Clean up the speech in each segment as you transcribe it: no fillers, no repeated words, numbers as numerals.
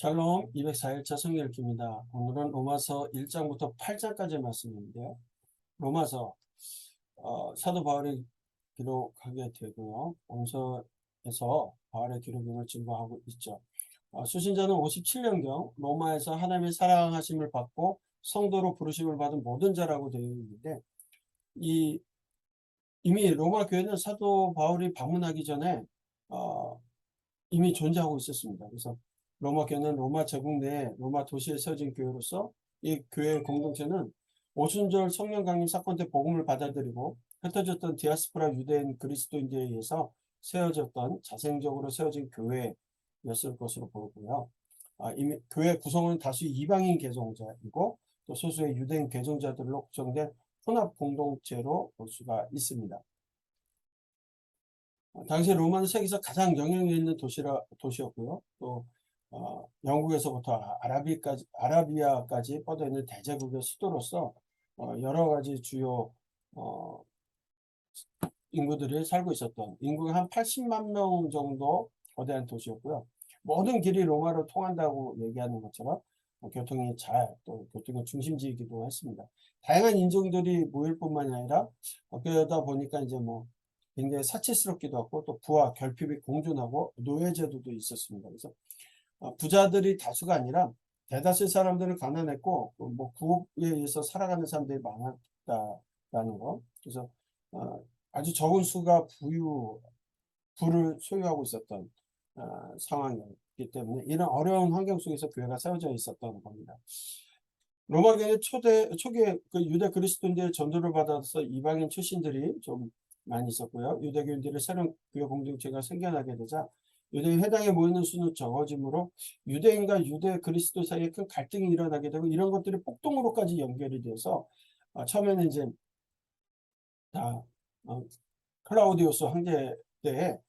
샬롬 204일차 성경 읽기입니다. 오늘은 로마서 1장부터 8장까지 말씀인데요. 로마서 사도 바울이 기록하게 되고요. 원서에서 바울의 기록임을 증거하고 있죠. 수신자는 57년경 로마에서 하나님의 사랑하심을 받고 성도로 부르심을 받은 모든 자라고 되어 있는데, 이미 로마 교회는 사도 바울이 방문하기 전에 이미 존재하고 있었습니다. 그래서 로마 교회는 로마 제국 내 로마 도시에 세워진 교회로서 이 교회 공동체는 오순절 성령 강림 사건 때 복음을 받아들이고 흩어졌던 디아스포라 유대인 그리스도인들에 의해서 세워졌던 자생적으로 세워진 교회였을 것으로 보고요. 이미 교회 구성은 다수 이방인 개종자이고 또 소수의 유대인 개종자들로 구성된 혼합 공동체로 볼 수가 있습니다. 당시 로마는 세계에서 가장 영향력 있는 도시였고요. 또 영국에서부터 아라비아까지 뻗어있는 대제국의 수도로서 여러 가지 주요 인구들이 살고 있었던, 인구가 한 80만 명 정도 거대한 도시였고요. 모든 길이 로마로 통한다고 얘기하는 것처럼 교통이 또 교통의 중심지이기도 했습니다. 다양한 인종들이 모일 뿐만이 아니라 그러다 보니까 이제 굉장히 사치스럽기도 하고 또 부와 결핍이 공존하고 노예제도도 있었습니다. 그래서 부자들이 다수가 아니라 대다수의 사람들은 가난했고 구업에 의해서 살아가는 사람들이 많았다라는 거. 그래서 아주 적은 수가 부를 소유하고 있었던 상황이었기 때문에 이런 어려운 환경 속에서 교회가 세워져 있었던 겁니다. 로마 교회 초기에 그 유대 그리스도인들의 전도를 받아서 이방인 출신들이 좀 많이 있었고요. 유대교인들의 새로운 교회 공동체가 생겨나게 되자 유대인 회당에 모이는 수는 적어지므로 유대인과 유대 그리스도 사이에 큰 갈등이 일어나게 되고 이런 것들이 폭동으로까지 연결이 돼서 처음에는 이제 다 클라우디우스 황제 때에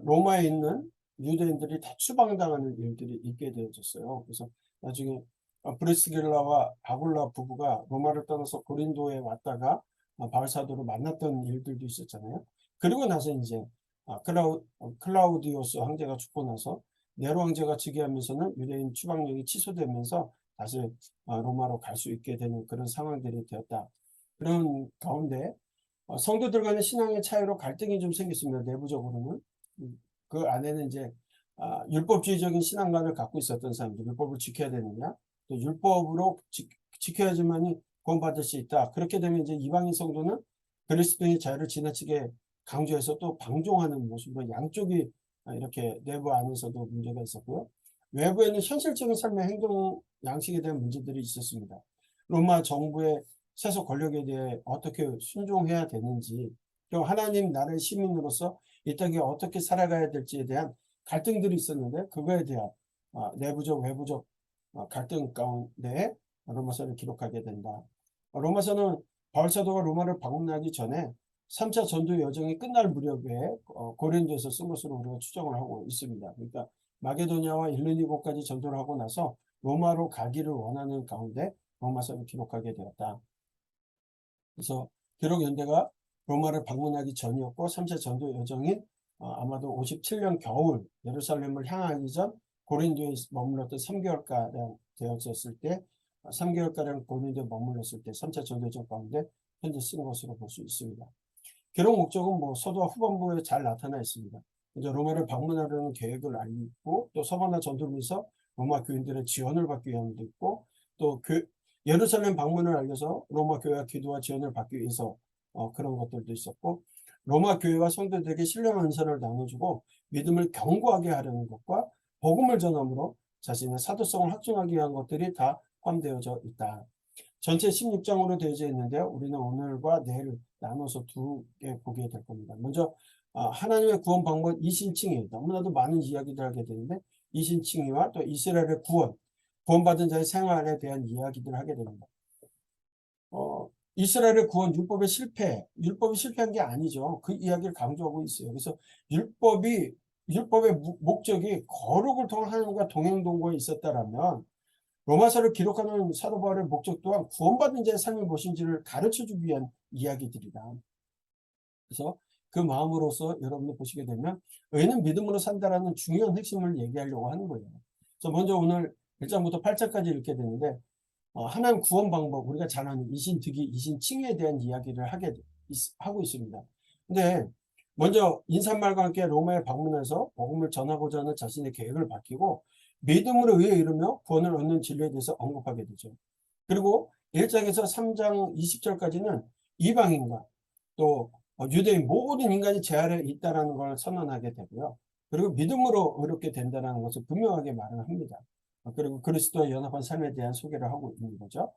로마에 있는 유대인들이 다 추방당하는 일들이 있게 되어졌어요. 그래서 나중에 브리스길라와 아굴라 부부가 로마를 떠나서 고린도에 왔다가 바울 사도를 만났던 일들도 있었잖아요. 그리고 나서 이제 클라우디우스 황제가 죽고 나서 네로 황제가 즉위하면서는 유대인 추방령이 취소되면서 다시 로마로 갈 수 있게 되는 그런 상황들이 되었다. 그런 가운데 성도들 간의 신앙의 차이로 갈등이 좀 생겼습니다. 내부적으로는. 그 안에는 이제 율법주의적인 신앙관을 갖고 있었던 사람들, 율법을 지켜야 되느냐, 또 율법으로 지켜야지만이 구원받을 수 있다. 그렇게 되면 이제 이방인 성도는 그리스도의 자유를 지나치게 강조해서 또 방종하는 모습으로 양쪽이 이렇게 내부 안에서도 문제가 있었고요. 외부에는 현실적인 삶의 행동 양식에 대한 문제들이 있었습니다. 로마 정부의 세속 권력에 대해 어떻게 순종해야 되는지, 또 하나님 나라의 시민으로서 이 땅에 어떻게 살아가야 될지에 대한 갈등들이 있었는데 그거에 대한 내부적 외부적 갈등 가운데 로마서를 기록하게 된다. 로마서는 바울 사도가 로마를 방문하기 전에 3차 전도 여정이 끝날 무렵에 고린도에서 쓴 것으로 우리가 추정을 하고 있습니다. 그러니까 마게도냐와 일르니고까지 전도를 하고 나서 로마로 가기를 원하는 가운데 로마서를 기록하게 되었다. 그래서 기록 연대가 로마를 방문하기 전이었고 3차 전도 여정인 아마도 57년 겨울 예루살렘을 향하기 전 고린도에 머물렀던 3개월가량 되었을 때 3개월가량 고린도에 머물렀을 때 3차 전도 여정 가운데 현재 쓴 것으로 볼 수 있습니다. 기록 목적은 서도와 후반부에 잘 나타나 있습니다. 이제 로마를 방문하려는 계획을 알고 또 서바나 전도를 위해서 로마 교인들의 지원을 받기 위함도 있고 또 예루살렘 방문을 알려서 로마 교회와 기도와 지원을 받기 위해서 그런 것들도 있었고 로마 교회와 성도들에게 신령한 은사를 나눠주고 믿음을 견고하게 하려는 것과 복음을 전함으로 자신의 사도성을 확증하기 위한 것들이 다 포함되어져 있다. 전체 16장으로 되어져 있는데요. 우리는 오늘과 내일 나눠서 두 개 보게 될 겁니다. 먼저 하나님의 구원 방법 이신칭의 너무나도 많은 이야기들 하게 되는데 이신칭의와 또 이스라엘의 구원받은 자의 생활에 대한 이야기들을 하게 됩니다. 이스라엘의 구원, 율법이 실패한 게 아니죠. 그 이야기를 강조하고 있어요. 그래서 율법의 목적이 거룩을 통한 하나님과 동행동거에 있었다라면 로마서를 기록하는 사도 바울의 목적 또한 구원받은 자의 삶이 무엇인지를 가르쳐주기 위한 이야기들이다. 그래서 그 마음으로서 여러분들 보시게 되면 의인은 믿음으로 산다라는 중요한 핵심을 얘기하려고 하는 거예요. 그래서 먼저 오늘 1장부터 8장까지 읽게 되는데 하나님 구원 방법, 우리가 잘 아는 이신특위, 이신칭의에 대한 이야기를 하고 있습니다. 근데 먼저 인사말과 함께 로마에 방문해서 복음을 전하고자 하는 자신의 계획을 밝히고 믿음으로 의에 이르며 구원을 얻는 진리에 대해서 언급하게 되죠. 그리고 1장에서 3장 20절까지는 이방인과 또 유대인 모든 인간이 제 아래에 있다는 걸 선언하게 되고요. 그리고 믿음으로 의롭게 된다는 것을 분명하게 말을 합니다. 그리고 그리스도와 연합한 삶에 대한 소개를 하고 있는 거죠.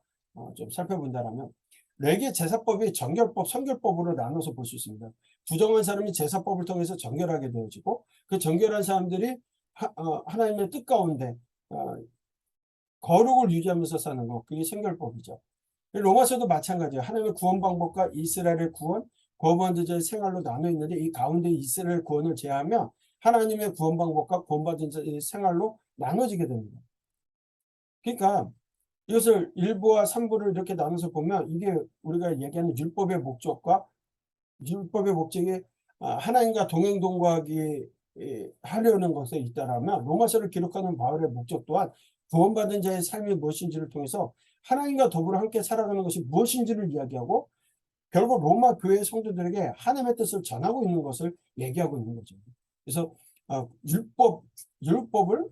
좀 살펴본다면 레게 제사법이 정결법, 성결법으로 나눠서 볼 수 있습니다. 부정한 사람이 제사법을 통해서 정결하게 되어지고 그 정결한 사람들이 하나님의 뜻 가운데 거룩을 유지하면서 사는 것, 그게 성결법이죠. 로마서도 마찬가지예요. 하나님의 구원 방법과 이스라엘의 구원, 구원받은 자의 생활로 나눠 있는데 이 가운데 이스라엘 구원을 제하면 하나님의 구원 방법과 구원받은 자의 생활로 나눠지게 됩니다. 그러니까 이것을 1부와 3부를 이렇게 나눠서 보면 이게 우리가 얘기하는 율법의 목적과 율법의 목적이 하나님과 동행동거하기 하려는 것에 있다라면 로마서를 기록하는 바울의 목적 또한 구원받은 자의 삶이 무엇인지를 통해서 하나님과 더불어 함께 살아가는 것이 무엇인지를 이야기하고 결국 로마 교회 성도들에게 하나님의 뜻을 전하고 있는 것을 얘기하고 있는 거죠. 그래서 율법을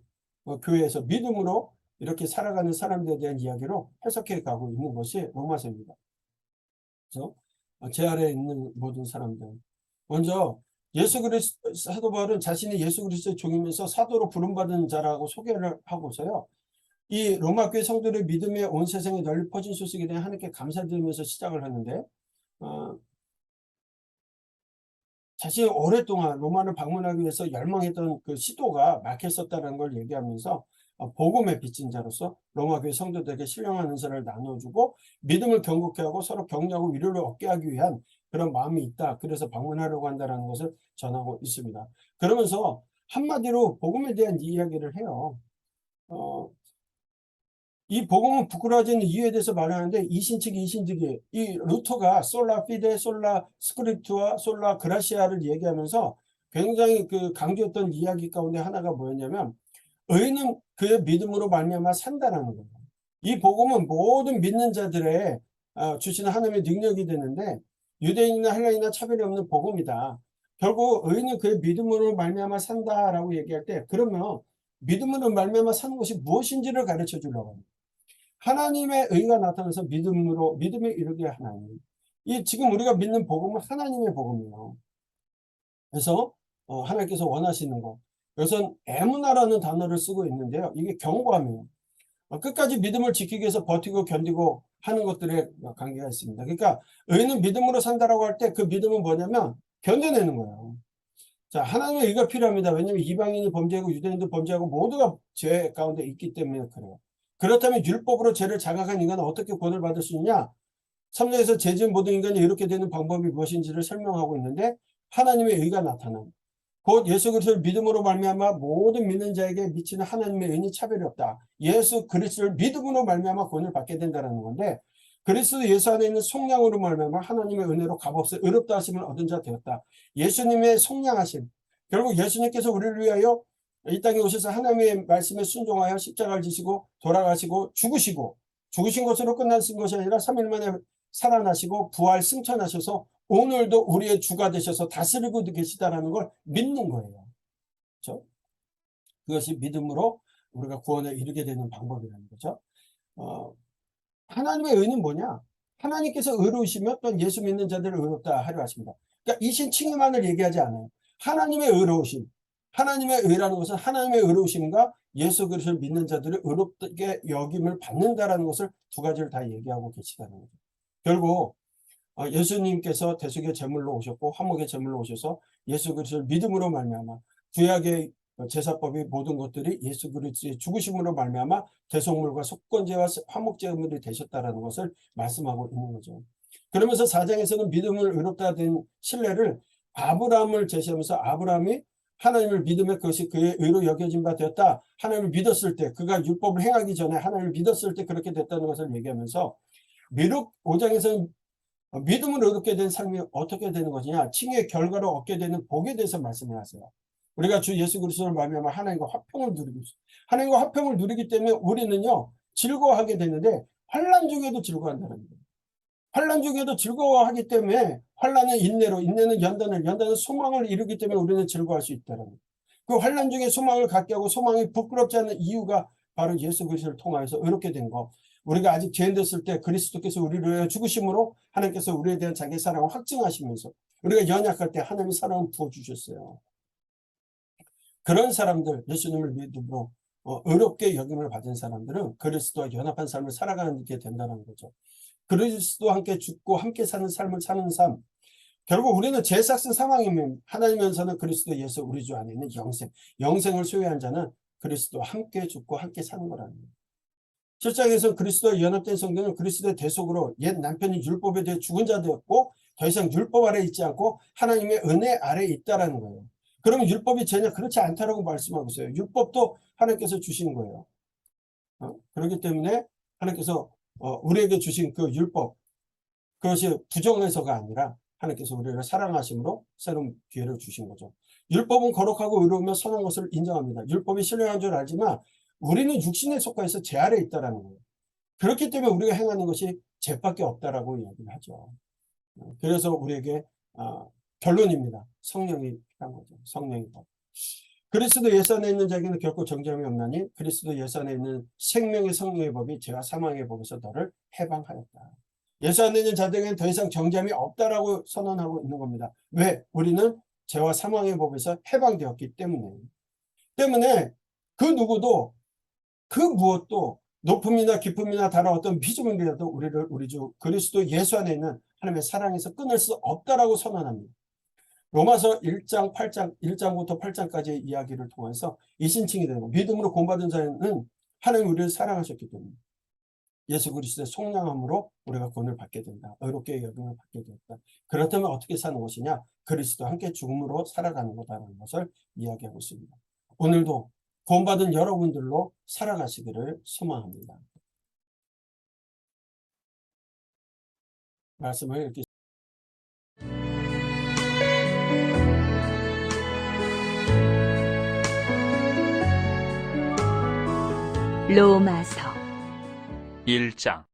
교회에서 믿음으로 이렇게 살아가는 사람들에 대한 이야기로 해석해 가고 있는 것이 로마서입니다. 그래서 제 아래에 있는 모든 사람들, 먼저 예수 그리스도 사도 바울은 자신이 예수 그리스도의 종이면서 사도로 부름받은 자라고 소개를 하고서요. 이 로마 교회 성도들의 믿음에 온 세상에 널리 퍼진 소식에 대해 하나님께 감사드리면서 시작을 하는데 자신이 오랫동안 로마를 방문하기 위해서 열망했던 그 시도가 막혔었다는 걸 얘기하면서 복음의 빚진 자로서 로마 교회 성도들에게 신령한 은사를 나눠주고 믿음을 견고케 하고 서로 격려하고 위로를 얻게 하기 위한 그런 마음이 있다. 그래서 방문하려고 한다는 것을 전하고 있습니다. 그러면서 한마디로 복음에 대한 이야기를 해요. 이 복음은 부끄러워지는 이유에 대해서 말하는데 이신측이 이신특위, 이 루터가 솔라 피데, 솔라 스크립트와 솔라 그라시아를 얘기하면서 굉장히 그 강조했던 이야기 가운데 하나가 뭐였냐면 의인은 그의 믿음으로 말미암아 산다라는 거예요. 이 복음은 모든 믿는 자들의 주시는 하나님의 능력이 되는데 유대인이나 헬라인이나 차별이 없는 복음이다. 결국 의인은 그의 믿음으로 말미암아 산다라고 얘기할 때 그러면 믿음으로 말미암아 사는 것이 무엇인지를 가르쳐 주려고 합니다. 하나님의 의가 나타나서 믿음에 이르게 하나님. 이 지금 우리가 믿는 복음은 하나님의 복음이에요. 그래서 하나님께서 원하시는 것. 여기서 에무나라는 단어를 쓰고 있는데요. 이게 경고함이에요. 끝까지 믿음을 지키기 위해서 버티고 견디고 하는 것들에 관계가 있습니다. 그러니까 의는 믿음으로 산다라고 할 때 그 믿음은 뭐냐면 견뎌내는 거예요. 자, 하나님의 의가 필요합니다. 왜냐하면 이방인이 범죄하고 유대인도 범죄하고 모두가 죄 가운데 있기 때문에 그래요. 그렇다면 율법으로 죄를 자각한 인간은 어떻게 구원을 받을 수 있냐? 3장에서 죄 지은 모든 인간이 이렇게 되는 방법이 무엇인지를 설명하고 있는데 하나님의 의가 나타난 곧 예수 그리스도를 믿음으로 말미암아 모든 믿는 자에게 미치는 하나님의 은이 차별이 없다. 예수 그리스도를 믿음으로 말미암아 구원을 받게 된다는 건데 그리스도 예수 안에 있는 속량으로 말미암아 하나님의 은혜로 값없이 의롭다 하심을 얻은 자 되었다. 예수님의 속량하심. 결국 예수님께서 우리를 위하여 이 땅에 오셔서 하나님의 말씀에 순종하여 십자가를 지시고 돌아가시고 죽으신 것으로 끝나신 것이 아니라 3일 만에 살아나시고 부활 승천하셔서 오늘도 우리의 주가 되셔서 다스리고 계시다라는 걸 믿는 거예요. 그렇죠? 그것이 믿음으로 우리가 구원에 이르게 되는 방법이라는 거죠. 하나님의 의는 뭐냐? 하나님께서 의로우시면 또 예수 믿는 자들을 의롭다 하려 하십니다. 그러니까 이신칭의만을 얘기하지 않아요. 하나님의 의로우심. 하나님의 의라는 것은 하나님의 의로우심과 예수 그리스도를 믿는 자들을 의롭게 여김을 받는다라는 것을 두 가지를 다 얘기하고 계시다는 거죠. 결국 예수님께서 대속의 제물로 오셨고 화목의 제물로 오셔서 예수 그리스도를 믿음으로 말미암아 구약의 제사법이 모든 것들이 예수 그리스도의 죽으심으로 말미암아 대속물과 속건제와 화목 제물이 되셨다라는 것을 말씀하고 있는 거죠. 그러면서 4장에서는 믿음을 의롭다 된 신뢰를 아브라함을 제시하면서 아브라함이 하나님을 믿음에 그것이 그의 의로 여겨진 바 되었다. 하나님을 믿었을 때 그가 율법을 행하기 전에 하나님을 믿었을 때 그렇게 됐다는 것을 얘기하면서 미록 5장에서는 믿음을 얻게 된 삶이 어떻게 되는 것이냐, 칭의 결과로 얻게 되는 복에 대해서 말씀을 하세요. 우리가 주 예수 그리스도를 말미암아 하나님과 화평을 누리고 있어요. 하나님과 화평을 누리기 때문에 우리는요 즐거워하게 되는데 환난 중에도 즐거워한다는 거예요. 환난 중에도 즐거워하기 때문에 환난은 인내로, 인내는 연단을, 연단은 소망을 이루기 때문에 우리는 즐거워할 수 있다는 거예요. 그 환난 중에 소망을 갖게 하고 소망이 부끄럽지 않은 이유가 바로 예수 그리스도를 통하여서 의롭게 된 거. 우리가 아직 죄인 됐을 때 그리스도께서 우리를 위하여 죽으심으로 하나님께서 우리에 대한 자기의 사랑을 확증하시면서 우리가 연약할 때 하나님의 사랑을 부어주셨어요. 그런 사람들, 예수님을 믿음으로 의롭게 여김을 받은 사람들은 그리스도와 연합한 삶을 살아가게 된다는 거죠. 그리스도와 함께 죽고 함께 사는 삶을 사는 삶. 결국 우리는 죄삭은 사망이면 하나님면서는 그리스도 예수 우리 주 안에 있는 영생. 영생을 소유한 자는 그리스도와 함께 죽고 함께 사는 거라는 거예요. 7장에서 그리스도와 연합된 성도는 그리스도의 대속으로 옛 남편이 율법에 대해 죽은 자 되었고 더 이상 율법 아래 있지 않고 하나님의 은혜 아래 있다라는 거예요. 그러면 율법이 전혀 그렇지 않다라고 말씀하고 있어요. 율법도 하나님께서 주신 거예요. 그렇기 때문에 하나님께서 우리에게 주신 그 율법, 그것이 부정해서가 아니라 하나님께서 우리를 사랑하심으로 새로운 기회를 주신 거죠. 율법은 거룩하고 의로우며 선한 것을 인정합니다. 율법이 신령한 줄 알지만 우리는 육신에 속하여서 죄 아래 있다라는 거예요. 그렇기 때문에 우리가 행하는 것이 죄밖에 없다라고 이야기를 하죠. 그래서 우리에게 결론입니다. 성령이 필요한 거죠. 성령이. 그리스도 예수 안에 있는 자에게는 결코 정죄함이 없나니 그리스도 예수 안에 있는 생명의 성령의 법이 죄와 사망의 법에서 너를 해방하였다. 예수 안에 있는 자들에게는 더 이상 정죄함이 없다라고 선언하고 있는 겁니다. 왜? 우리는 죄와 사망의 법에서 해방되었기 때문에 그 누구도 그 무엇도 높음이나 깊음이나 다른 어떤 피조물이라도 우리를 우리 주 그리스도 예수 안에 있는 하나님의 사랑에서 끊을 수 없다라고 선언합니다. 로마서 1장 8장 1장부터 8장까지의 이야기를 통해서 이신칭이 되는 거예요. 믿음으로 구원받은 자는 하나님 우리를 사랑하셨기 때문에 예수 그리스도의 속량함으로 우리가 구원을 받게 된다. 의롭게 여김을 받게 된다. 그렇다면 어떻게 사는 것이냐? 그리스도와 함께 죽음으로 살아가는 거다라는 것을 이야기하고 있습니다. 오늘도 구원받은 여러분들로 살아가시기를 소망합니다. 말씀을 읽겠습니다. 로마서 1장.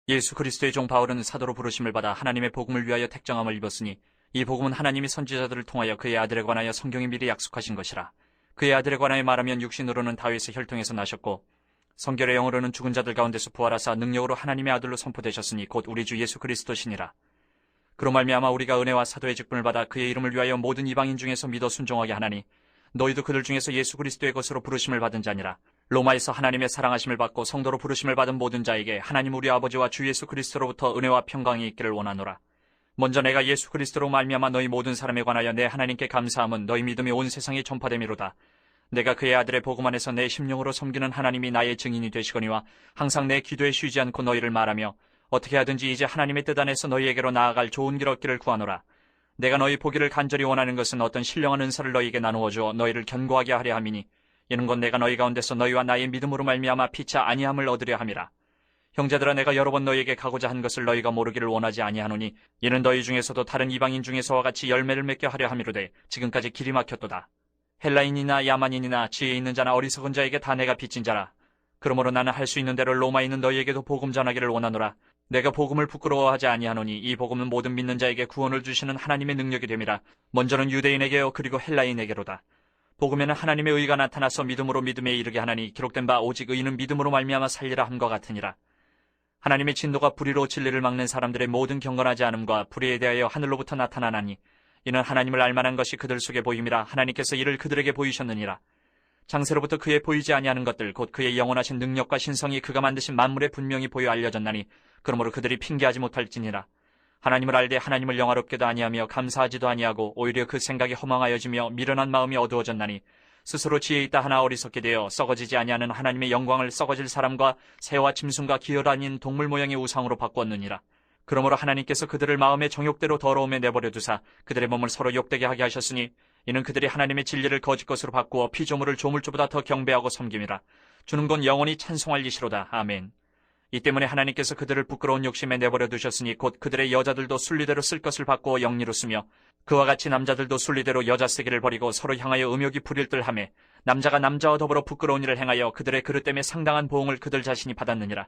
예수 그리스도의 종 바울은 사도로 부르심을 받아 하나님의 복음을 위하여 택정함을 입었으니 이 복음은 하나님이 선지자들을 통하여 그의 아들에 관하여 성경이 미리 약속하신 것이라. 그의 아들에 관하여 말하면 육신으로는 다윗의 혈통에서 나셨고 성결의 영으로는 죽은 자들 가운데서 부활하사 능력으로 하나님의 아들로 선포되셨으니 곧 우리 주 예수 그리스도시니라. 그로 말미암아 우리가 은혜와 사도의 직분을 받아 그의 이름을 위하여 모든 이방인 중에서 믿어 순종하게 하나니 너희도 그들 중에서 예수 그리스도의 것으로 부르심을 받은 자니라. 로마에서 하나님의 사랑하심을 받고 성도로 부르심을 받은 모든 자에게 하나님 우리 아버지와 주 예수 그리스도로부터 은혜와 평강이 있기를 원하노라. 먼저 내가 예수 그리스도로 말미암아 너희 모든 사람에 관하여 내 하나님께 감사함은 너희 믿음이 온 세상에 전파됨이로다. 내가 그의 아들의 복음 안에서 내 심령으로 섬기는 하나님이 나의 증인이 되시거니와 항상 내 기도에 쉬지 않고 너희를 말하며 어떻게 하든지 이제 하나님의 뜻 안에서 너희에게로 나아갈 좋은 길 얻기를 구하노라. 내가 너희 보기를 간절히 원하는 것은 어떤 신령한 은사를 너희에게 나누어 주어 너희를 견고하게 하려 함이니 이는 곧 내가 너희 가운데서 너희와 나의 믿음으로 말미암아 피차 아니함을 얻으려 함이라. 형제들아 내가 여러 번 너희에게 가고자 한 것을 너희가 모르기를 원하지 아니하노니 이는 너희 중에서도 다른 이방인 중에서와 같이 열매를 맺게 하려 함이로되 지금까지 길이 막혔도다. 헬라인이나 야만인이나 지혜 있는 자나 어리석은 자에게 다 내가 빚진 자라. 그러므로 나는 할 수 있는 대로 로마에 있는 너희에게도 복음 전하기를 원하노라. 내가 복음을 부끄러워하지 아니하노니 이 복음은 모든 믿는 자에게 구원을 주시는 하나님의 능력이 됨이라. 먼저는 유대인에게요 그리고 헬라인에게로다. 복음에는 하나님의 의가 나타나서 믿음으로 믿음에 이르게 하나니 기록된 바 오직 의인은 믿음으로 말미암아 살리라 함과 같으니라. 하나님의 진노가 불의로 진리를 막는 사람들의 모든 경건하지 않음과 불의에 대하여 하늘로부터 나타나나니 이는 하나님을 알만한 것이 그들 속에 보임이라. 하나님께서 이를 그들에게 보이셨느니라. 장세로부터 그의 보이지 아니하는 것들 곧 그의 영원하신 능력과 신성이 그가 만드신 만물에 분명히 보여 알려졌나니 그러므로 그들이 핑계하지 못할지니라. 하나님을 알되 하나님을 영화롭게도 아니하며 감사하지도 아니하고 오히려 그 생각이 허망하여지며 미련한 마음이 어두워졌나니 스스로 지혜 있다 하나 어리석게 되어 썩어지지 아니하는 하나님의 영광을 썩어질 사람과 새와 짐승과 기어 다닌 동물 모양의 우상으로 바꾸었느니라. 그러므로 하나님께서 그들을 마음의 정욕대로 더러움에 내버려 두사 그들의 몸을 서로 욕되게 하게 하셨으니 이는 그들이 하나님의 진리를 거짓 것으로 바꾸어 피조물을 조물주보다 더 경배하고 섬김이라. 주는 건 영원히 찬송할 이시로다. 아멘. 이 때문에 하나님께서 그들을 부끄러운 욕심에 내버려 두셨으니 곧 그들의 여자들도 순리대로 쓸 것을 바꾸어 영리로 쓰며 그와 같이 남자들도 순리대로 여자 쓰기를 버리고 서로 향하여 음욕이 불일들하매 남자가 남자와 더불어 부끄러운 일을 행하여 그들의 그릇 때문에 상당한 보응을 그들 자신이 받았느니라.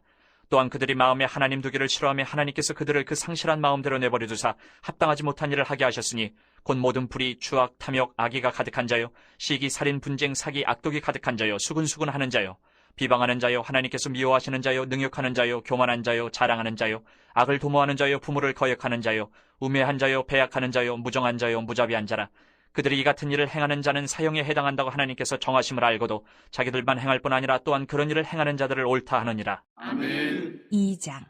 또한 그들이 마음에 하나님 두기를 싫어하며 하나님께서 그들을 그 상실한 마음대로 내버려 두사 합당하지 못한 일을 하게 하셨으니 곧 모든 불의, 추악, 탐욕, 악의가 가득한 자요, 시기, 살인, 분쟁, 사기, 악독이 가득한 자요, 수근수근하는 자요, 비방하는 자요, 하나님께서 미워하시는 자요, 능욕하는 자요, 교만한 자요, 자랑하는 자요, 악을 도모하는 자요, 부모를 거역하는 자요, 우매한 자요, 배약하는 자요, 무정한 자요, 무자비한 자라. 그들이 이 같은 일을 행하는 자는 사형에 해당한다고 하나님께서 정하심을 알고도 자기들만 행할 뿐 아니라 또한 그런 일을 행하는 자들을 옳다 하느니라. 아멘. 2장.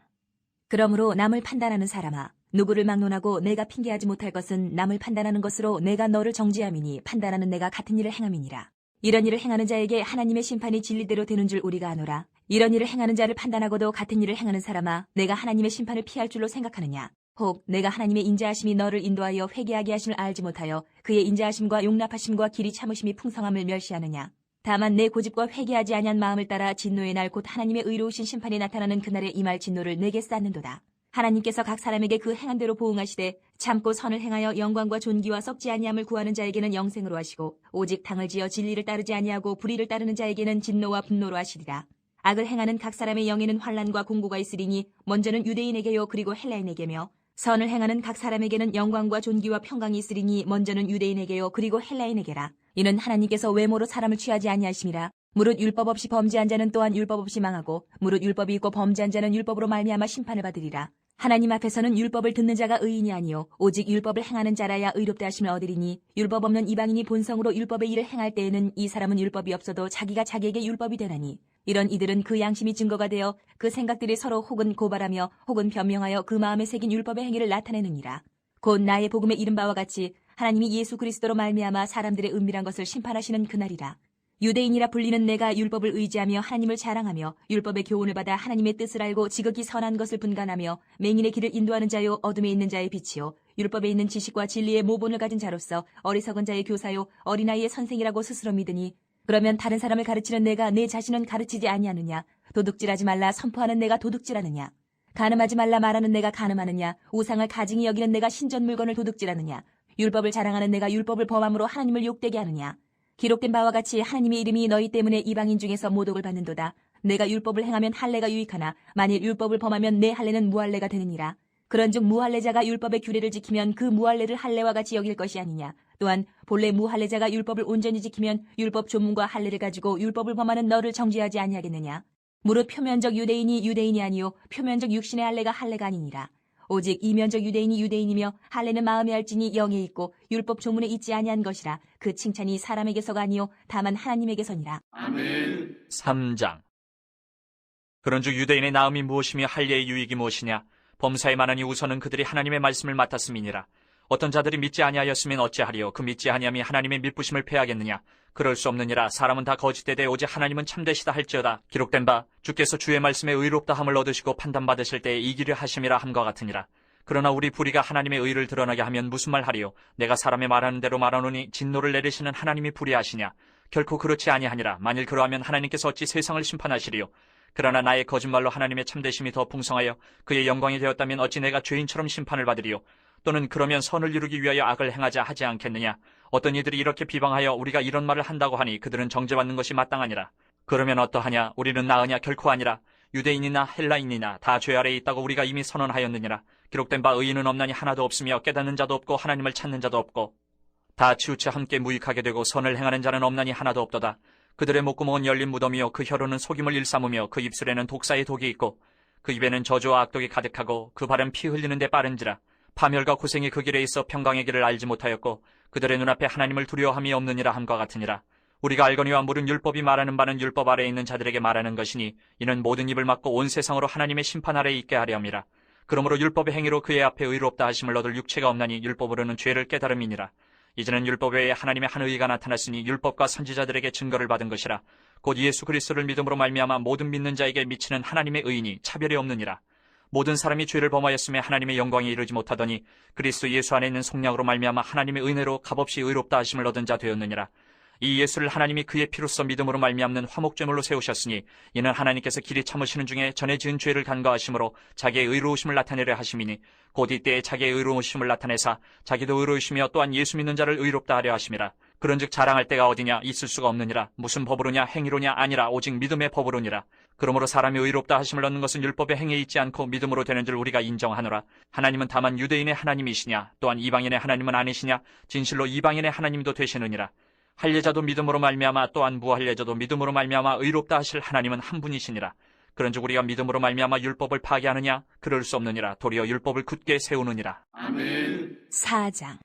그러므로 남을 판단하는 사람아, 누구를 막론하고 내가 핑계하지 못할 것은 남을 판단하는 것으로 내가 너를 정죄함이니 판단하는 내가 같은 일을 행함이니라. 이런 일을 행하는 자에게 하나님의 심판이 진리대로 되는 줄 우리가 아노라. 이런 일을 행하는 자를 판단하고도 같은 일을 행하는 사람아, 내가 하나님의 심판을 피할 줄로 생각하느냐? 혹 내가 하나님의 인자하심이 너를 인도하여 회개하게 하심을 알지 못하여 그의 인자하심과 용납하심과 길이 참으심이 풍성함을 멸시하느냐? 다만 내 고집과 회개하지 아니한 마음을 따라 진노의 날 곧 하나님의 의로우신 심판이 나타나는 그날에 임할 진노를 내게 쌓는도다. 하나님께서 각 사람에게 그 행한 대로 보응하시되 참고 선을 행하여 영광과 존귀와 썩지 아니함을 구하는 자에게는 영생으로 하시고 오직 당을 지어 진리를 따르지 아니하고 불의를 따르는 자에게는 진노와 분노로 하시리라. 악을 행하는 각 사람의 영에는 환난과 공고가 있으리니 먼저는 유대인에게요 그리고 헬라인에게며 선을 행하는 각 사람에게는 영광과 존귀와 평강이 있으리니 먼저는 유대인에게요 그리고 헬라인에게라. 이는 하나님께서 외모로 사람을 취하지 아니하심이라. 무릇 율법 없이 범죄한 자는 또한 율법 없이 망하고 무릇 율법이 있고 범죄한 자는 율법으로 말미암아 심판을 받으리라. 하나님 앞에서는 율법을 듣는 자가 의인이 아니요 오직 율법을 행하는 자라야 의롭다 하심을 얻으리니 율법 없는 이방인이 본성으로 율법의 일을 행할 때에는 이 사람은 율법이 없어도 자기가 자기에게 율법이 되나니 이런 이들은 그 양심이 증거가 되어 그 생각들이 서로 혹은 고발하며 혹은 변명하여 그 마음에 새긴 율법의 행위를 나타내느니라. 곧 나의 복음에 이른 바와 같이 하나님이 예수 그리스도로 말미암아 사람들의 은밀한 것을 심판하시는 그날이라. 유대인이라 불리는 내가 율법을 의지하며 하나님을 자랑하며 율법의 교훈을 받아 하나님의 뜻을 알고 지극히 선한 것을 분간하며 맹인의 길을 인도하는 자요 어둠에 있는 자의 빛이요 율법에 있는 지식과 진리의 모본을 가진 자로서 어리석은 자의 교사요 어린아이의 선생이라고 스스로 믿으니 그러면 다른 사람을 가르치는 내가 내 자신은 가르치지 아니하느냐? 도둑질하지 말라 선포하는 내가 도둑질하느냐? 간음하지 말라 말하는 내가 간음하느냐? 우상을 가증히 여기는 내가 신전 물건을 도둑질하느냐? 율법을 자랑하는 내가 율법을 범함으로 하나님을 욕되게 하느냐? 기록된 바와 같이 하나님의 이름이 너희 때문에 이방인 중에서 모독을 받는도다. 내가 율법을 행하면 할례가 유익하나 만일 율법을 범하면 내 할례는 무할례가 되느니라. 그런즉 무할례자가 율법의 규례를 지키면 그 무할례를 할례와 같이 여길 것이 아니냐. 또한 본래 무할례자가 율법을 온전히 지키면 율법 조문과 할례를 가지고 율법을 범하는 너를 정죄하지 아니하겠느냐. 무릇 표면적 유대인이 유대인이 아니요 표면적 육신의 할례가 할례가 아니니라. 오직 이면적 유대인이 유대인이며 할례는 마음에 알지니 영에 있고 율법 조문에 있지 아니한 것이라. 그 칭찬이 사람에게서가 아니요 다만 하나님에게서니라. 아멘. 3장. 그런즉 유대인의 나음이 무엇이며 할례의 유익이 무엇이냐? 범사에 많으니 우선은 그들이 하나님의 말씀을 맡았음이니라. 어떤 자들이 믿지 아니하였으면 어찌하리요? 그 믿지 아니함이 하나님의 믿부심을 패하겠느냐? 그럴 수 없느니라. 사람은 다 거짓되되 오직 하나님은 참되시다 할지어다. 기록된 바 주께서 주의 말씀에 의롭다 함을 얻으시고 판단받으실 때에 이기려 하심이라 함과 같으니라. 그러나 우리 불의가 하나님의 의를 드러나게 하면 무슨 말 하리요? 내가 사람의 말하는 대로 말하노니 진노를 내리시는 하나님이 불의하시냐? 결코 그렇지 아니하니라. 만일 그러하면 하나님께서 어찌 세상을 심판하시리요? 그러나 나의 거짓말로 하나님의 참되심이 더 풍성하여 그의 영광이 되었다면 어찌 내가 죄인처럼 심판을 받으리요? 또는 그러면 선을 이루기 위하여 악을 행하자 하지 않겠느냐? 어떤 이들이 이렇게 비방하여 우리가 이런 말을 한다고 하니 그들은 정죄받는 것이 마땅하니라. 그러면 어떠하냐? 우리는 나으냐? 결코 아니라. 유대인이나 헬라인이나 다 죄 아래에 있다고 우리가 이미 선언하였느니라. 기록된 바 의인은 없나니 하나도 없으며 깨닫는 자도 없고 하나님을 찾는 자도 없고 다 치우쳐 함께 무익하게 되고 선을 행하는 자는 없나니 하나도 없도다. 그들의 목구멍은 열린 무덤이요 그 혀로는 속임을 일삼으며 그 입술에는 독사의 독이 있고 그 입에는 저주와 악독이 가득하고 그 발은 피 흘리는데 빠른지라. 파멸과 고생이 그 길에 있어 평강의 길을 알지 못하였고 그들의 눈앞에 하나님을 두려워함이 없느니라 함과 같으니라. 우리가 알거니와 물은 율법이 말하는 바는 율법 아래에 있는 자들에게 말하는 것이니 이는 모든 입을 막고 온 세상으로 하나님의 심판 아래에 있게 하려 함이라. 그러므로 율법의 행위로 그의 앞에 의롭다 하심을 얻을 육체가 없나니 율법으로는 죄를 깨달음이니라. 이제는 율법 외에 하나님의 한 의가 나타났으니 율법과 선지자들에게 증거를 받은 것이라. 곧 예수 그리스도를 믿음으로 말미암아 모든 믿는 자에게 미치는 하나님의 의인이 차별이 없느니라. 모든 사람이 죄를 범하였음에 하나님의 영광에 이르지 못하더니 그리스도 예수 안에 있는 속량으로 말미암아 하나님의 은혜로 값없이 의롭다 하심을 얻은 자 되었느니라. 이 예수를 하나님이 그의 피로써 믿음으로 말미암는 화목제물로 세우셨으니 이는 하나님께서 길이 참으시는 중에 전에 지은 죄를 간과하심으로 자기의 의로우심을 나타내려 하심이니 곧 이때에 자기의 의로우심을 나타내사 자기도 의로우시며 또한 예수 믿는 자를 의롭다 하려 하심이라. 그런즉 자랑할 때가 어디냐? 있을 수가 없느니라. 무슨 법으로냐? 행위로냐? 아니라 오직 믿음의 법으로니라. 그러므로 사람이 의롭다 하심을 얻는 것은 율법의 행위에 있지 않고 믿음으로 되는 줄 우리가 인정하노라. 하나님은 다만 유대인의 하나님이시냐? 또한 이방인의 하나님은 아니시냐? 진실로 이방인의 하나님도 되시느니라. 할례자도 믿음으로 말미암아 또한 무할례자도 믿음으로 말미암아 의롭다 하실 하나님은 한 분이시니라. 그런즉 우리가 믿음으로 말미암아 율법을 파괴하느냐? 그럴 수 없느니라. 도리어 율법을 굳게 세우느니라. 아멘. 4장.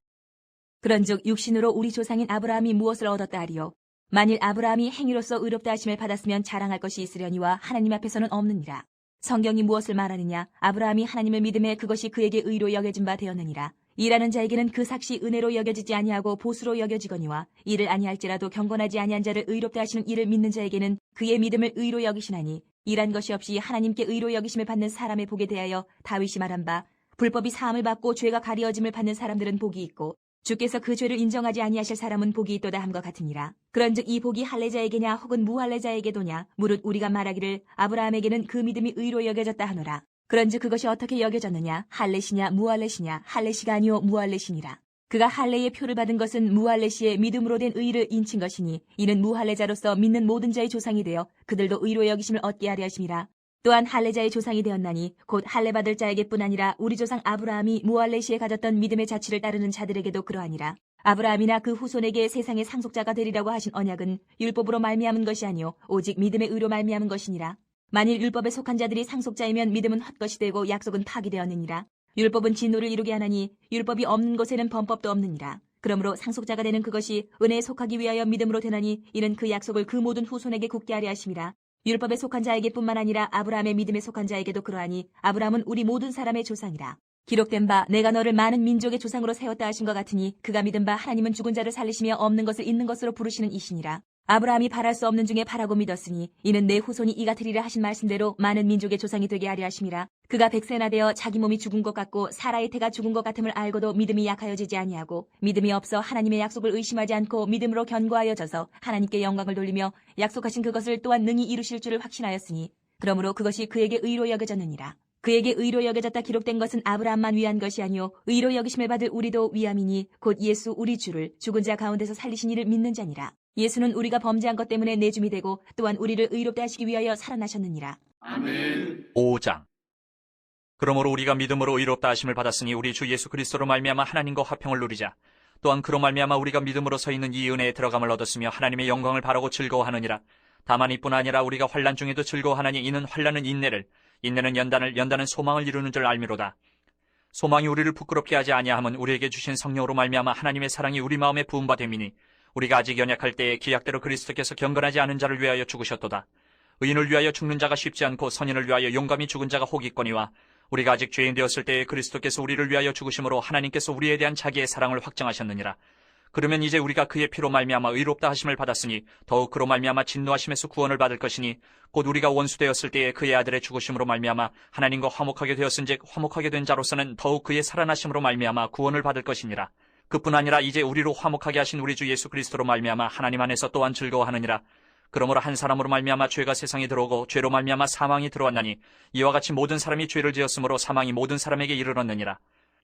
그런즉 육신으로 우리 조상인 아브라함이 무엇을 얻었다 하리요? 만일 아브라함이 행위로서 의롭다 하심을 받았으면 자랑할 것이 있으려니와 하나님 앞에서는 없느니라. 성경이 무엇을 말하느냐? 아브라함이 하나님을 믿음에 그것이 그에게 의로 여겨진 바 되었느니라. 일하는 자에게는 그 삭시 은혜로 여겨지지 아니하고 보수로 여겨지거니와 이를 아니할지라도 경건하지 아니한 자를 의롭다 하시는 이를 믿는 자에게는 그의 믿음을 의로 여기시나니 일한 것이 없이 하나님께 의로 여기심을 받는 사람의 복에 대하여 다윗이 말한 바 불법이 사함을 받고 죄가 가리어짐을 받는 사람들은 복이 있고 주께서 그 죄를 인정하지 아니하실 사람은 복이 있도다 함과 같으니라. 그런즉 이 복이 할례자에게냐 혹은 무할례자에게도냐? 무릇 우리가 말하기를 아브라함에게는 그 믿음이 의로 여겨졌다 하노라. 그런즉 그것이 어떻게 여겨졌느냐? 할례시냐 무할례시냐? 할례시가 아니요 무할례시니라. 그가 할례의 표를 받은 것은 무할례시의 믿음으로 된 의를 인친 것이니 이는 무할례자로서 믿는 모든 자의 조상이 되어 그들도 의로 여기심을 얻게 하려 하심이라. 또한 할례자의 조상이 되었나니 곧 할례 받을 자에게뿐 아니라 우리 조상 아브라함이 무할례시에 가졌던 믿음의 자취를 따르는 자들에게도 그러하니라. 아브라함이나 그 후손에게 세상의 상속자가 되리라고 하신 언약은 율법으로 말미암은 것이 아니요 오직 믿음의 의로 말미암은 것이니라. 만일 율법에 속한 자들이 상속자이면 믿음은 헛것이 되고 약속은 파기되었느니라. 율법은 진노를 이루게 하나니 율법이 없는 곳에는 범법도 없느니라. 그러므로 상속자가 되는 그것이 은혜에 속하기 위하여 믿음으로 되나니 이는 그 약속을 그 모든 후손에게 굳게 하려 하심이라. 율법에 속한 자에게뿐만 아니라 아브라함의 믿음에 속한 자에게도 그러하니 아브라함은 우리 모든 사람의 조상이라. 기록된 바 내가 너를 많은 민족의 조상으로 세웠다 하신 것 같으니 그가 믿은 바 하나님은 죽은 자를 살리시며 없는 것을 있는 것으로 부르시는 이시니라. 아브라함이 바랄 수 없는 중에 바라고 믿었으니 이는 내 후손이 이 같으리라 하신 말씀대로 많은 민족의 조상이 되게 하려 하심이라. 그가 백세나 되어 자기 몸이 죽은 것 같고 사라의 태가 죽은 것 같음을 알고도 믿음이 약하여지지 아니하고 믿음이 없어 하나님의 약속을 의심하지 않고 믿음으로 견고하여져서 하나님께 영광을 돌리며 약속하신 그것을 또한 능히 이루실 줄을 확신하였으니 그러므로 그것이 그에게 의로 여겨졌느니라. 그에게 의로 여겨졌다 기록된 것은 아브라함만 위한 것이 아니요 의로 여기심을 받을 우리도 위함이니 곧 예수 우리 주를 죽은 자 가운데서 살리신 이를 믿는 자니라. 예수는 우리가 범죄한 것 때문에 내줌이 되고 또한 우리를 의롭게 하시기 위하여 살아나셨느니라. 아멘. 5장. 그러므로 우리가 믿음으로 의롭다 하심을 받았으니 우리 주 예수 그리스도로 말미암아 하나님과 화평을 누리자. 또한 그로 말미암아 우리가 믿음으로 서 있는 이 은혜에 들어감을 얻었으며 하나님의 영광을 바라고 즐거워하느니라. 다만 이뿐 아니라 우리가 환난 중에도 즐거워하나니 이는 환난은 인내를, 인내는 연단을, 연단은 소망을 이루는 줄 알미로다. 소망이 우리를 부끄럽게 하지 아니하면 우리에게 주신 성령으로 말미암아 하나님의 사랑이 우리 마음에 부은 바 됨이니 우리가 아직 연약할 때에 기약대로 그리스도께서 경건하지 않은 자를 위하여 죽으셨도다. 의인을 위하여 죽는 자가 쉽지 않고 선인을 위하여 용감히 죽은 자가 혹 있거니와 우리가 아직 죄인 되었을 때에 그리스도께서 우리를 위하여 죽으심으로 하나님께서 우리에 대한 자기의 사랑을 확정하셨느니라. 그러면 이제 우리가 그의 피로 말미암아 의롭다 하심을 받았으니 더욱 그로 말미암아 진노하심에서 구원을 받을 것이니 곧 우리가 원수 되었을 때에 그의 아들의 죽으심으로 말미암아 하나님과 화목하게 되었은즉 화목하게 된 자로서는 더욱 그의 살아나심으로 말미암아 구원을 받을 것이니라. 그뿐 아니라 이제 우리로 화목하게 하신 우리 주 예수 그리스도로 말미암아 하나님 안에서 또한 즐거워하느니라. 그러므로 한 사람으로 말미암아 죄가 세상에 들어오고 죄로 말미암아 사망이 들어왔나니 이와 같이 모든 사람이 죄를 지었으므로 사망이 모든 사람에게 이르렀느니라.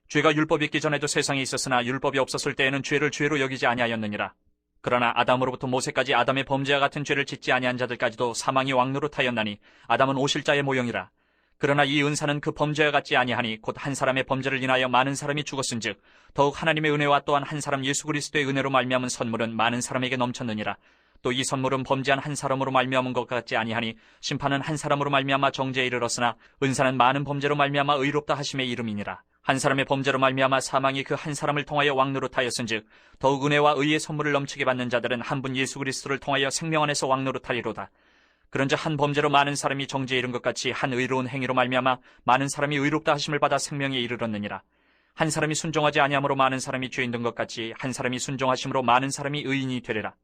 죄가 율법이 있기 전에도 세상에 있었으나 율법이 없었을 때에는 죄를 죄로 여기지 아니하였느니라. 그러나 아담으로부터 모세까지 아담의 범죄와 같은 죄를 짓지 아니한 자들까지도 사망이 왕노릇하였나니 아담은 오실자의 모형이라. 그러나 이 은사는 그 범죄와 같지 아니하니 곧 한 사람의 범죄를 인하여 많은 사람이 죽었은즉 더욱 하나님의 은혜와 또한 한 사람 예수 그리스도의 은혜로 말미암은 선물은 많은 사람에게 넘쳤느니라. 또 이 선물은 범죄한 한 사람으로 말미암은 것 같지 아니하니 심판은 한 사람으로 말미암아 정죄에 이르렀으나 은사는 많은 범죄로 말미암아 의롭다 하심의 이름이니라. 한 사람의 범죄로 말미암아 사망이 그 한 사람을 통하여 왕노릇하였은즉 더욱 은혜와 의의 선물을 넘치게 받는 자들은 한 분 예수 그리스도를 통하여 생명 안에서 왕노릇하리로다. 그런즉 한 범죄로 많은 사람이 정죄에 이른 것 같이 한 의로운 행위로 말미암아 많은 사람이 의롭다 하심을 받아 생명에 이르렀느니라. 한 사람이 순종하지 아니함으로 많은 사람이 죄인 된 것 같이 한 사람이 순종하심으로 많은 사람이 의인이 되리라.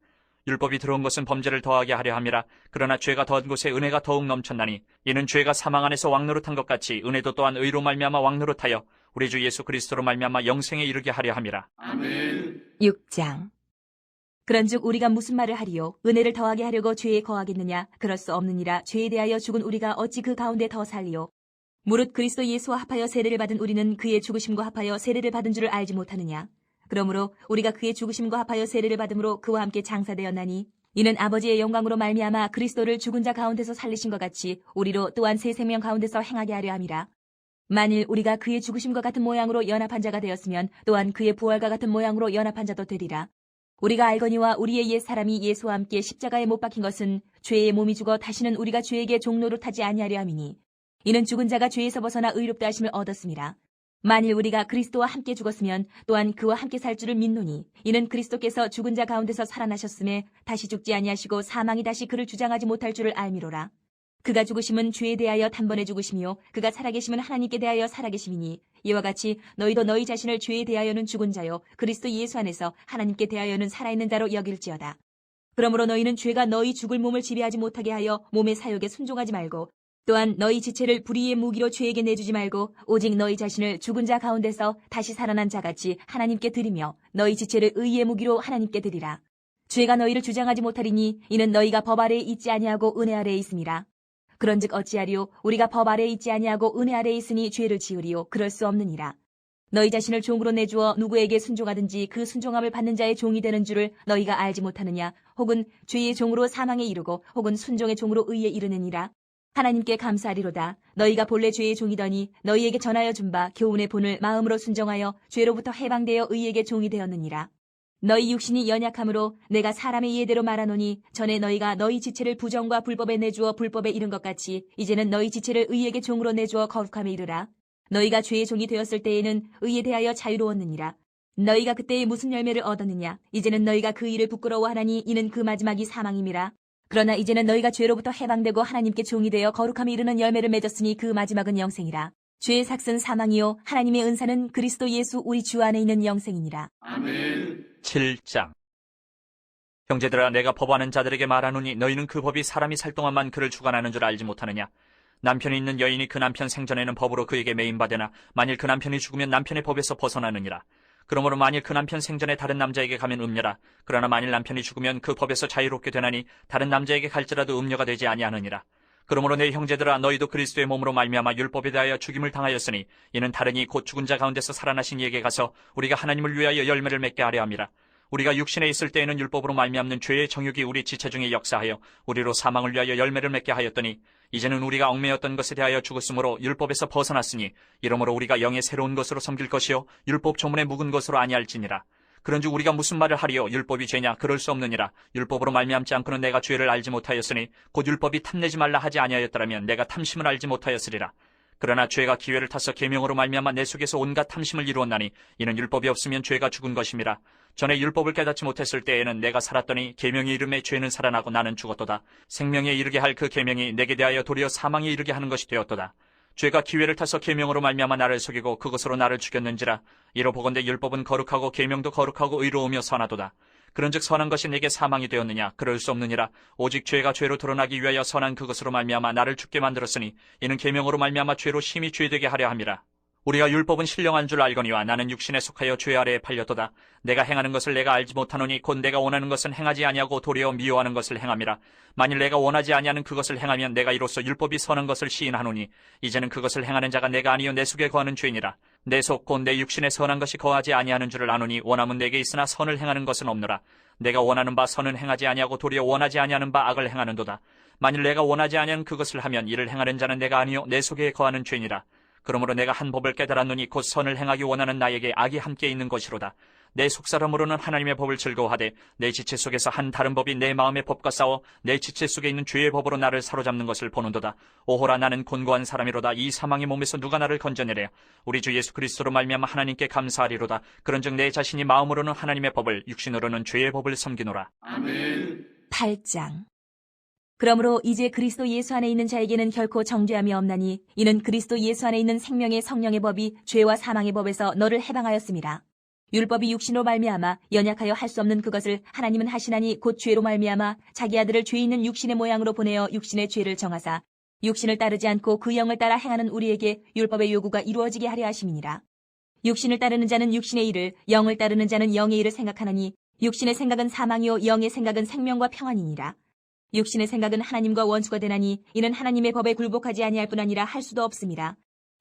율법이 들어온 것은 범죄를 더하게 하려 함이라. 그러나 죄가 더한 곳에 은혜가 더욱 넘쳤나니 이는 죄가 사망 안에서 왕노릇한 것 같이 은혜도 또한 의로 말미암아 왕노릇하여 우리 주 예수 그리스도로 말미암아 영생에 이르게 하려 함이라. 아멘. 6장. 그런즉 우리가 무슨 말을 하리요? 은혜를 더하게 하려고 죄에 거하겠느냐? 그럴 수 없느니라. 죄에 대하여 죽은 우리가 어찌 그 가운데 더 살리요? 무릇 그리스도 예수와 합하여 세례를 받은 우리는 그의 죽으심과 합하여 세례를 받은 줄을 알지 못하느냐? 그러므로 우리가 그의 죽으심과 합하여 세례를 받음으로 그와 함께 장사되었나니 이는 아버지의 영광으로 말미암아 그리스도를 죽은 자 가운데서 살리신 것 같이 우리로 또한 새 생명 가운데서 행하게 하려 함이라. 만일 우리가 그의 죽으심과 같은 모양으로 연합한 자가 되었으면 또한 그의 부활과 같은 모양으로 연합한 자도 되리라. 우리가 알거니와 우리의 옛 사람이 예수와 함께 십자가에 못 박힌 것은 죄의 몸이 죽어 다시는 우리가 죄에게 종노릇하지 아니하려 함이니 이는 죽은 자가 죄에서 벗어나 의롭다 하심을 얻었습니다. 만일 우리가 그리스도와 함께 죽었으면 또한 그와 함께 살 줄을 믿노니 이는 그리스도께서 죽은 자 가운데서 살아나셨음에 다시 죽지 아니하시고 사망이 다시 그를 주장하지 못할 줄을 알미로라. 그가 죽으심은 죄에 대하여 단번에 죽으심이요 그가 살아계심은 하나님께 대하여 살아계심이니 이와 같이 너희도 너희 자신을 죄에 대하여는 죽은 자요 그리스도 예수 안에서 하나님께 대하여는 살아있는 자로 여길지어다. 그러므로 너희는 죄가 너희 죽을 몸을 지배하지 못하게 하여 몸의 사욕에 순종하지 말고 또한 너희 지체를 불의의 무기로 죄에게 내주지 말고 오직 너희 자신을 죽은 자 가운데서 다시 살아난 자같이 하나님께 드리며 너희 지체를 의의 무기로 하나님께 드리라. 죄가 너희를 주장하지 못하리니 이는 너희가 법 아래에 있지 아니하고 은혜 아래에 있음이라. 그런즉 어찌하리요? 우리가 법 아래에 있지 아니하고 은혜 아래에 있으니 죄를 지으리요? 그럴 수 없느니라. 너희 자신을 종으로 내주어 누구에게 순종하든지 그 순종함을 받는 자의 종이 되는 줄을 너희가 알지 못하느냐? 혹은 죄의 종으로 사망에 이르고 혹은 순종의 종으로 의에 이르느니라. 하나님께 감사하리로다. 너희가 본래 죄의 종이더니 너희에게 전하여 준 바 교훈의 본을 마음으로 순종하여 죄로부터 해방되어 의에게 종이 되었느니라. 너희 육신이 연약함으로 내가 사람의 예대로 말하노니 전에 너희가 너희 지체를 부정과 불법에 내주어 불법에 이른 것 같이 이제는 너희 지체를 의에게 종으로 내주어 거룩함에 이르라. 너희가 죄의 종이 되었을 때에는 의에 대하여 자유로웠느니라. 너희가 그때에 무슨 열매를 얻었느냐? 이제는 너희가 그 일을 부끄러워하나니 이는 그 마지막이 사망임이라. 그러나 이제는 너희가 죄로부터 해방되고 하나님께 종이 되어 거룩함에 이르는 열매를 맺었으니 그 마지막은 영생이라. 죄의 삭은 사망이요 하나님의 은사는 그리스도 예수 우리 주 안에 있는 영생이니라. 아멘. 7장. 형제들아, 내가 법하는 자들에게 말하노니 너희는 그 법이 사람이 살 동안만 그를 주관하는 줄 알지 못하느냐? 남편이 있는 여인이 그 남편 생전에는 법으로 그에게 매인받으나 만일 그 남편이 죽으면 남편의 법에서 벗어나느니라. 그러므로 만일 그 남편 생전에 다른 남자에게 가면 음녀라. 그러나 만일 남편이 죽으면 그 법에서 자유롭게 되나니 다른 남자에게 갈지라도 음녀가 되지 아니하느니라. 그러므로 내 형제들아, 너희도 그리스도의 몸으로 말미암아 율법에 대하여 죽임을 당하였으니 이는 다른이 곧 죽은 자 가운데서 살아나신 이에게 가서 우리가 하나님을 위하여 열매를 맺게 하려 함이라. 우리가 육신에 있을 때에는 율법으로 말미암는 죄의 정욕이 우리 지체 중에 역사하여 우리로 사망을 위하여 열매를 맺게 하였더니 이제는 우리가 얽매였던 것에 대하여 죽었으므로 율법에서 벗어났으니 이러므로 우리가 영의 새로운 것으로 섬길 것이요 율법 조문에 묵은 것으로 아니할지니라. 그런즉 우리가 무슨 말을 하리요? 율법이 죄냐? 그럴 수 없느니라. 율법으로 말미암지 않고는 내가 죄를 알지 못하였으니 곧 율법이 탐내지 말라 하지 아니하였더라면 내가 탐심을 알지 못하였으리라. 그러나 죄가 기회를 타서 계명으로 말미암아 내 속에서 온갖 탐심을 이루었나니 이는 율법이 없으면 죄가 죽은 것임이라. 전에 율법을 깨닫지 못했을 때에는 내가 살았더니 계명의 이름에 죄는 살아나고 나는 죽었도다. 생명에 이르게 할 그 계명이 내게 대하여 도리어 사망에 이르게 하는 것이 되었도다. 죄가 기회를 타서 계명으로 말미암아 나를 속이고 그것으로 나를 죽였는지라. 이로 보건대 율법은 거룩하고 계명도 거룩하고 의로우며 선하도다. 그런즉 선한 것이 내게 사망이 되었느냐? 그럴 수 없느니라. 오직 죄가 죄로 드러나기 위하여 선한 그것으로 말미암아 나를 죽게 만들었으니 이는 계명으로 말미암아 죄로 심히 죄되게 하려 함이라. 우리가 율법은 신령한 줄 알거니와 나는 육신에 속하여 죄 아래에 팔렸도다. 내가 행하는 것을 내가 알지 못하노니 곧 내가 원하는 것은 행하지 아니하고 도리어 미워하는 것을 행함이라. 만일 내가 원하지 아니하는 그것을 행하면 내가 이로써 율법이 선한 것을 시인하노니 이제는 그것을 행하는 자가 내가 아니요 내 속에 거하는 죄니라. 내 속 곧 내 육신에 선한 것이 거하지 아니하는 줄을 아노니 원함은 내게 있으나 선을 행하는 것은 없노라. 내가 원하는 바 선은 행하지 아니하고 도리어 원하지 아니하는 바 악을 행하는도다. 만일 내가 원하지 아니하는 그것을 하면 이를 행하는 자는 내가 아니요 내 속에 거하는 죄니라. 그러므로 내가 한 법을 깨달았노니 곧 선을 행하기 원하는 나에게 악이 함께 있는 것이로다. 내 속사람으로는 하나님의 법을 즐거워하되 내 지체 속에서 한 다른 법이 내 마음의 법과 싸워 내 지체 속에 있는 죄의 법으로 나를 사로잡는 것을 보는도다. 오호라, 나는 곤고한 사람이로다. 이 사망의 몸에서 누가 나를 건져내랴. 우리 주 예수 그리스도로 말미암아 하나님께 감사하리로다. 그런즉 내 자신이 마음으로는 하나님의 법을 육신으로는 죄의 법을 섬기노라. 아멘. 8장. 그러므로 이제 그리스도 예수 안에 있는 자에게는 결코 정죄함이 없나니 이는 그리스도 예수 안에 있는 생명의 성령의 법이 죄와 사망의 법에서 너를 해방하였음이라. 율법이 육신으로 말미암아 연약하여 할 수 없는 그것을 하나님은 하시나니 곧 죄로 말미암아 자기 아들을 죄 있는 육신의 모양으로 보내어 육신의 죄를 정하사 육신을 따르지 않고 그 영을 따라 행하는 우리에게 율법의 요구가 이루어지게 하려 하심이니라. 육신을 따르는 자는 육신의 일을, 영을 따르는 자는 영의 일을 생각하나니 육신의 생각은 사망이요 영의 생각은 생명과 평안이니라. 육신의 생각은 하나님과 원수가 되나니 이는 하나님의 법에 굴복하지 아니할 뿐 아니라 할 수도 없음이라.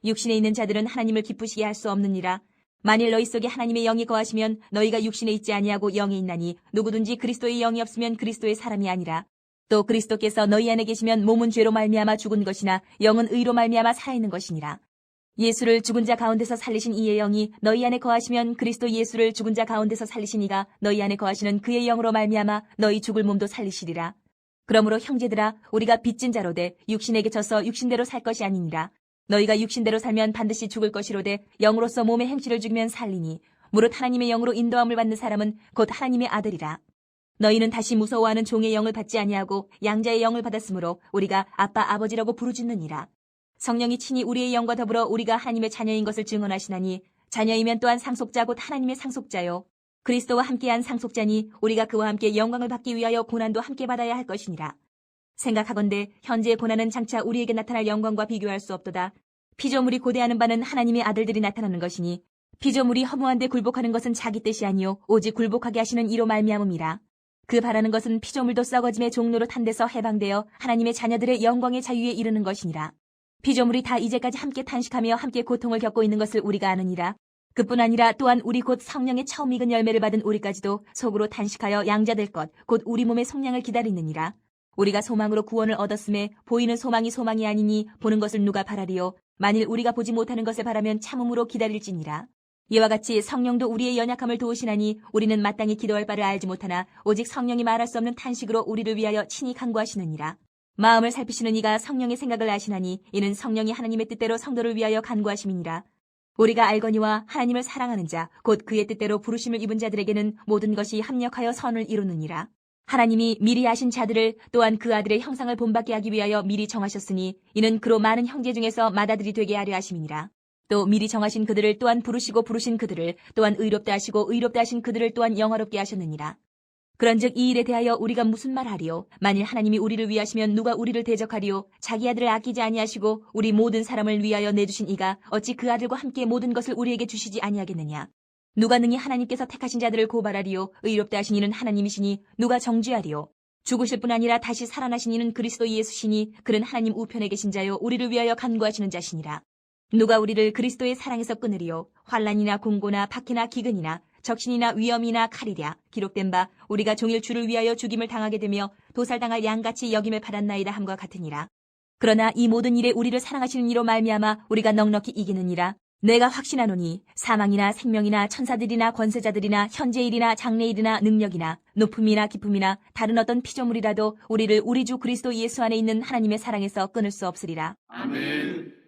육신에 있는 자들은 하나님을 기쁘시게 할 수 없느니라. 만일 너희 속에 하나님의 영이 거하시면 너희가 육신에 있지 아니하고 영에 있나니 누구든지 그리스도의 영이 없으면 그리스도의 사람이 아니라. 또 그리스도께서 너희 안에 계시면 몸은 죄로 말미암아 죽은 것이나 영은 의로 말미암아 살아있는 것이니라. 예수를 죽은 자 가운데서 살리신 이의 영이 너희 안에 거하시면 그리스도 예수를 죽은 자 가운데서 살리신 이가 너희 안에 거하시는 그의 영으로 말미암아 너희 죽을 몸도 살리시리라. 그러므로 형제들아 우리가 빚진 자로 돼 육신에게 져서 육신대로 살 것이 아니니라. 너희가 육신대로 살면 반드시 죽을 것이로되 영으로서 몸의 행실을 죽이면 살리니 무릇 하나님의 영으로 인도함을 받는 사람은 곧 하나님의 아들이라. 너희는 다시 무서워하는 종의 영을 받지 아니하고 양자의 영을 받았으므로 우리가 아빠 아버지라고 부르짖느니라. 성령이 친히 우리의 영과 더불어 우리가 하나님의 자녀인 것을 증언하시나니 자녀이면 또한 상속자 곧 하나님의 상속자요 그리스도와 함께한 상속자니 우리가 그와 함께 영광을 받기 위하여 고난도 함께 받아야 할 것이니라. 생각하건대 현재의 고난은 장차 우리에게 나타날 영광과 비교할 수 없도다. 피조물이 고대하는 바는 하나님의 아들들이 나타나는 것이니 피조물이 허무한 데 굴복하는 것은 자기 뜻이 아니요 오직 굴복하게 하시는 이로 말미암음이라. 그 바라는 것은 피조물도 썩어짐의 종로로 탄 데서 해방되어 하나님의 자녀들의 영광의 자유에 이르는 것이니라. 피조물이 다 이제까지 함께 탄식하며 함께 고통을 겪고 있는 것을 우리가 아느니라. 그뿐 아니라 또한 우리 곧 성령의 처음 익은 열매를 받은 우리까지도 속으로 탄식하여 양자될 것 곧 우리 몸의 속량을 기다리느니라. 우리가 소망으로 구원을 얻었음에 보이는 소망이 소망이 아니니 보는 것을 누가 바라리요. 만일 우리가 보지 못하는 것을 바라면 참음으로 기다릴지니라. 이와 같이 성령도 우리의 연약함을 도우시나니 우리는 마땅히 기도할 바를 알지 못하나 오직 성령이 말할 수 없는 탄식으로 우리를 위하여 친히 간구하시느니라. 마음을 살피시는 이가 성령의 생각을 아시나니 이는 성령이 하나님의 뜻대로 성도를 위하여 간구하심이니라. 우리가 알거니와 하나님을 사랑하는 자 곧 그의 뜻대로 부르심을 입은 자들에게는 모든 것이 합력하여 선을 이루느니라. 하나님이 미리 아신 자들을 또한 그 아들의 형상을 본받게 하기 위하여 미리 정하셨으니 이는 그로 많은 형제 중에서 맏아들이 되게 하려 하심이니라. 또 미리 정하신 그들을 또한 부르시고 부르신 그들을 또한 의롭다 하시고 의롭다 하신 그들을 또한 영화롭게 하셨느니라. 그런즉 이 일에 대하여 우리가 무슨 말하리요? 만일 하나님이 우리를 위하시면 누가 우리를 대적하리요? 자기 아들을 아끼지 아니하시고 우리 모든 사람을 위하여 내주신 이가 어찌 그 아들과 함께 모든 것을 우리에게 주시지 아니하겠느냐? 누가 능히 하나님께서 택하신 자들을 고발하리요? 의롭다 하신 이는 하나님이시니 누가 정죄하리요? 죽으실 뿐 아니라 다시 살아나신 이는 그리스도 예수시니 그는 하나님 우편에 계신 자요 우리를 위하여 간구하시는 자시니라. 누가 우리를 그리스도의 사랑에서 끊으리요? 환난이나 공고나 박해나 기근이나 적신이나 위험이나 칼이랴. 기록된 바 우리가 종일 주를 위하여 죽임을 당하게 되며 도살당할 양같이 여김을 받았나이다 함과 같으니라. 그러나 이 모든 일에 우리를 사랑하시는 이로 말미암아 우리가 넉넉히 이기느니라. 내가 확신하노니 사망이나 생명이나 천사들이나 권세자들이나 현재일이나 장래일이나 능력이나 높음이나 깊음이나 다른 어떤 피조물이라도 우리를 우리 주 그리스도 예수 안에 있는 하나님의 사랑에서 끊을 수 없으리라. 아멘.